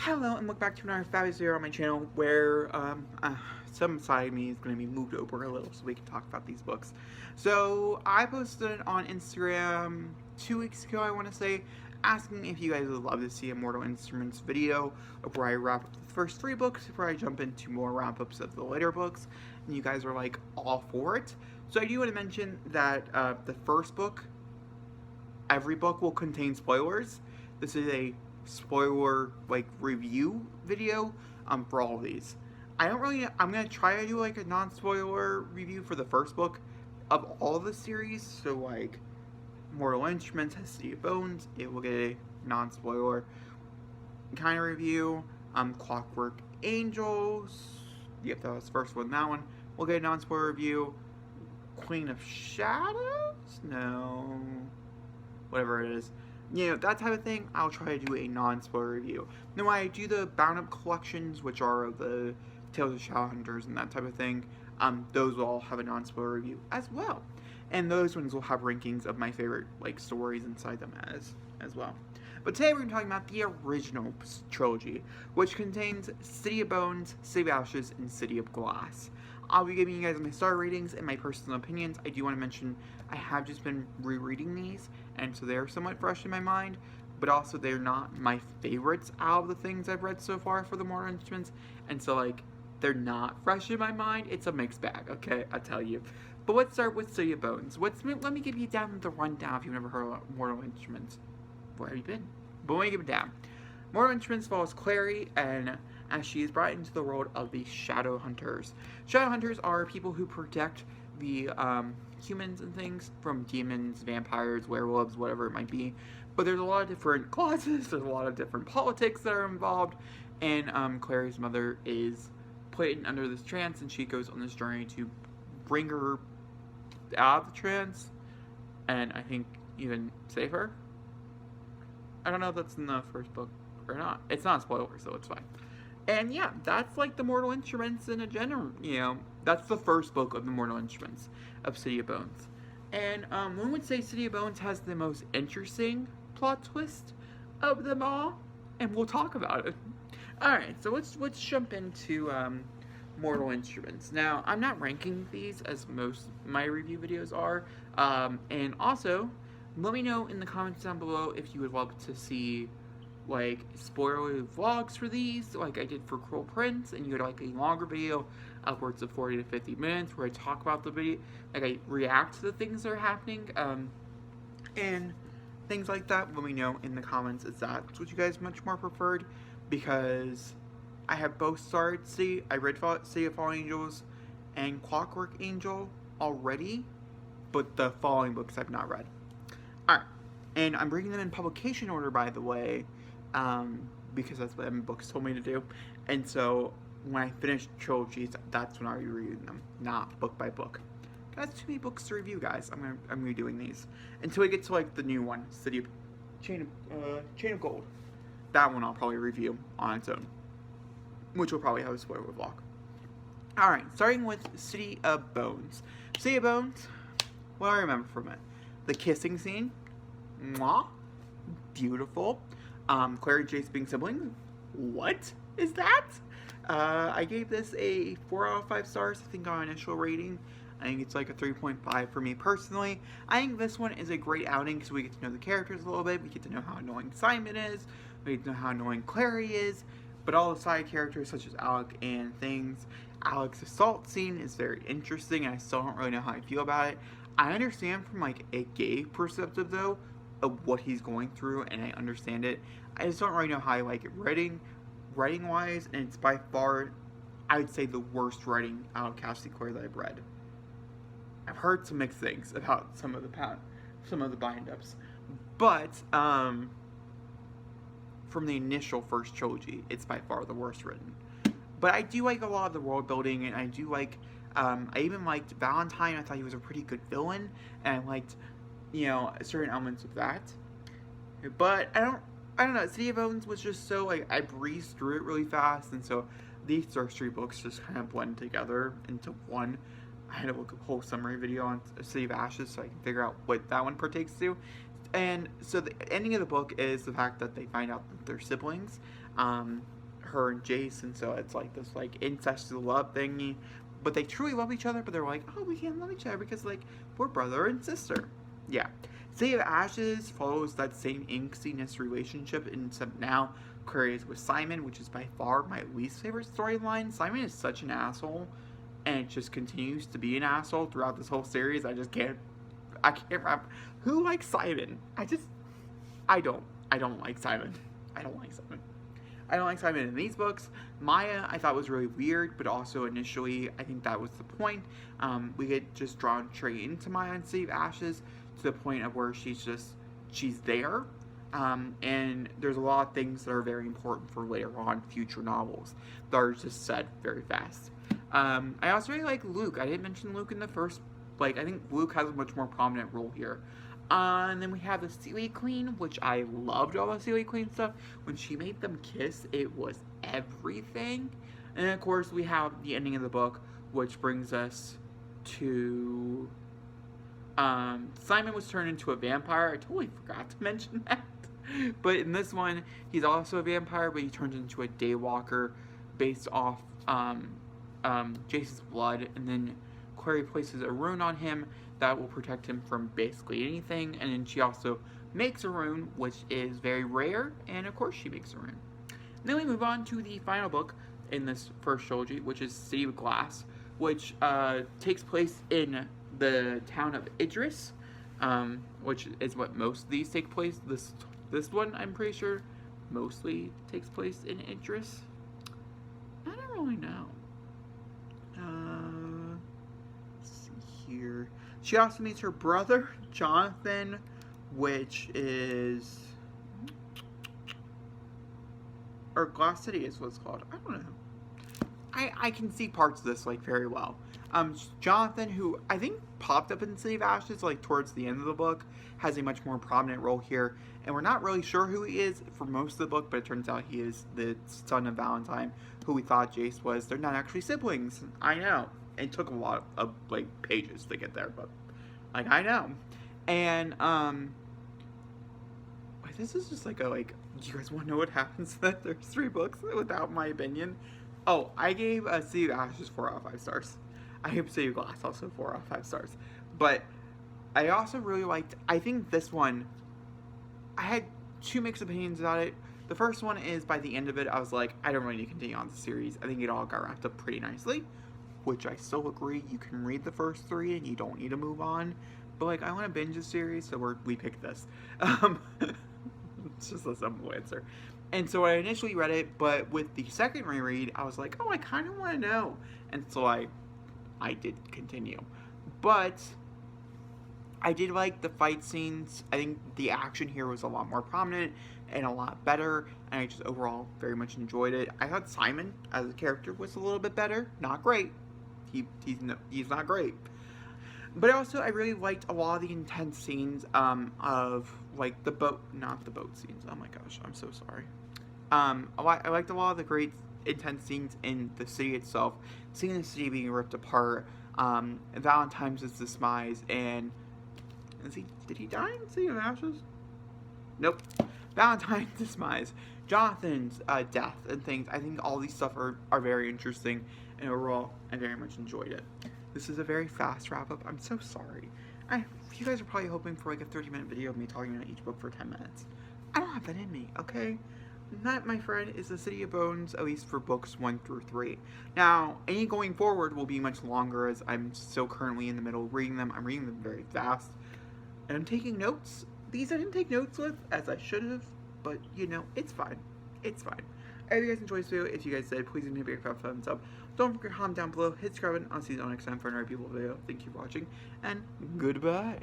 Hello and welcome back to another fabulous video on my channel where some side of me is going to be moved over a little so we can talk about these books. So I posted on Instagram 2 weeks ago, I want to say, asking if you guys would love to see a Mortal Instruments video where I wrap up the first 3 books before I jump into more wrap-ups of the later books, and you guys are like all for it. So I do want to mention that the first book, every book will contain spoilers. This is a spoiler review video for all of these. I'm gonna try to do like a non-spoiler review for the first book of all of the series. So like Mortal Instruments has City of Bones, it will get a non-spoiler kind of review. Clockwork Angels, yep, that was the first one. That one will get a non-spoiler review. Queen of Shadows, no, whatever it is. You know, that type of thing, I'll try to do a non-spoiler review. Now, when I do the bound-up collections, which are the Tales of Shadowhunters and that type of thing, those will all have a non-spoiler review as well. And those ones will have rankings of my favorite, stories inside them as well. But today we're going to be talking about the original trilogy, which contains City of Bones, City of Ashes, and City of Glass. I'll be giving you guys my star ratings and my personal opinions. I do want to mention I have just been rereading these, and so they're somewhat fresh in my mind, but also they're not my favorites out of the things I've read so far for the Mortal Instruments, and so they're not fresh in my mind. It's a mixed bag, okay, I tell you. But let's start with City of Bones. Let me give you down the rundown if you've never heard of Mortal Instruments. Where have you been? But let me give it down. Mortal Instruments follows Clary and as she is brought into the world of the Shadowhunters. Shadowhunters are people who protect the humans and things from demons, vampires, werewolves, whatever it might be. But there's a lot of different clauses, there's a lot of different politics that are involved, and Clary's mother is put under this trance, and she goes on this journey to bring her out of the trance, and I think even save her. I don't know if that's in the first book or not. It's not a spoiler, so it's fine. And yeah, that's the Mortal Instruments in a general, that's the first book of the Mortal Instruments of City of Bones. And one would say City of Bones has the most interesting plot twist of them all, and we'll talk about it. Alright, so let's jump into Mortal Instruments. Now, I'm not ranking these as most of my review videos are, and also, let me know in the comments down below if you would love to see spoiler vlogs for these, like I did for Cruel Prince, and you had a longer video, upwards of 40 to 50 minutes, where I talk about the video, I react to the things that are happening, and things like that. Let me know in the comments if that's what you guys much more preferred, because I have both started I read City of Fallen Angels and Clockwork Angel already, but the following books I've not read. Alright, and I'm bringing them in publication order, by the way, because that's what books told me to do. And so when I finish trilogies, that's when I'll be reviewing them, not book by book. That's too many books to review, guys. I'm redoing these until we get to the new one, Chain of Gold. That one I'll probably review on its own, which will probably have a spoiler vlog. All right, starting with City of Bones. City of Bones. What do I remember from it? The kissing scene. Mwah. Beautiful. Clary and Jace being siblings. What is that? I gave this a 4 out of 5 stars, I think, on initial rating. I think it's a 3.5 for me personally. I think this one is a great outing because we get to know the characters a little bit. We get to know how annoying Simon is. We get to know how annoying Clary is. But all the side characters, such as Alec and things. Alec's assault scene is very interesting, and I still don't really know how I feel about it. I understand from a gay perspective, though, of what he's going through, and I understand it. I just don't really know how I like it writing wise, and it's by far, I would say, the worst writing out of Cassie Clare that I've read. I've heard some mixed things about some of the bind-ups, but from the initial first trilogy, it's by far the worst written. But I do like a lot of the world building, and I do like, I even liked Valentine. I thought he was a pretty good villain, and I liked, certain elements of that. But I don't know, City of Bones was just so, I breezed through it really fast, and so these first 3 books just kind of blend together into one. I had to look a whole summary video on City of Ashes so I can figure out what that one partakes to. And so the ending of the book is the fact that they find out that they're siblings. her and Jason, so it's like this like incest love thingy. But they truly love each other, but they're like, oh, we can't love each other because like we're brother and sister. Yeah. City of Ashes follows that same angstiness relationship, except now Clary is with Simon, which is by far my least favorite storyline. Simon is such an asshole, and it just continues to be an asshole throughout this whole series. I can't remember who likes Simon. I don't. I don't like Simon. I don't like Simon. I don't like Simon in these books. Maya, I thought was really weird, but also initially, I think that was the point. We get just drawn straight into Maya and City of Ashes to the point of where she's there. And there's a lot of things that are very important for later on future novels that are just said very fast. I also really like Luke. I didn't mention Luke in the first, I think Luke has a much more prominent role here. And then we have the Seaweed Queen, which I loved all the Seaweed Queen stuff. When she made them kiss, it was everything. And then, of course, we have the ending of the book, which brings us to Simon was turned into a vampire. I totally forgot to mention that. But in this one, he's also a vampire, but he turns into a daywalker based off Jason's blood. And then Clary places a rune on him that will protect him from basically anything. And then she also makes a rune, which is very rare. And of course, she makes a rune. And then we move on to the final book in this first trilogy, which is City of Glass, which takes place in the town of Idris, which is what most of these take place. This one, I'm pretty sure, mostly takes place in Idris. I don't really know. Let's see here. She also meets her brother, Jonathan, which is... or Glass City is what it's called. I don't know. I can see parts of this, very well. Jonathan, who I think popped up in City of Ashes, towards the end of the book, has a much more prominent role here. And we're not really sure who he is for most of the book, but it turns out he is the son of Valentine, who we thought Jace was. They're not actually siblings. I know. It took a lot of, pages to get there, but, I know. And, this is just do you guys want to know what happens in the first 3 books without my opinion? Oh, I gave City of Ashes 4 out of 5 stars. I gave City of Glass also 4 out of 5 stars. But I also really liked, I think this one, I had 2 mixed opinions about it. The first one is by the end of it, I was like, I don't really need to continue on the series. I think it all got wrapped up pretty nicely, which I still agree. You can read the first 3 and you don't need to move on. But I want to binge a series, so we picked this. It's just a simple answer. And so I initially read it, but with the second reread, I was like, oh, I kind of want to know. And so I did continue. But I did like the fight scenes. I think the action here was a lot more prominent and a lot better. And I just overall very much enjoyed it. I thought Simon as a character was a little bit better. Not great. He's not great. But also, I really liked a lot of the intense scenes of, the boat, not the boat scenes. Oh my gosh, I'm so sorry. I liked a lot of the great intense scenes in the city itself. Seeing the city being ripped apart, Valentine's demise, and... did he die in City of Ashes? Nope. Valentine's demise, Jonathan's death, and things. I think all these stuff are very interesting, and overall, I very much enjoyed it. This is a very fast wrap-up. I'm so sorry. You guys are probably hoping for a 30-minute video of me talking about each book for 10 minutes. I don't have that in me, okay? That, my friend, is the City of Bones, at least for books 1 through 3. Now, any going forward will be much longer, as I'm still currently in the middle of reading them. I'm reading them very fast. And I'm taking notes. These I didn't take notes with, as I should have, but, it's fine. It's fine. I hope you guys enjoyed this video. If you guys did, please leave me a big thumbs up. Don't forget to comment down below, hit subscribe, and I'll see you all next time for another beautiful video. Thank you for watching, and goodbye.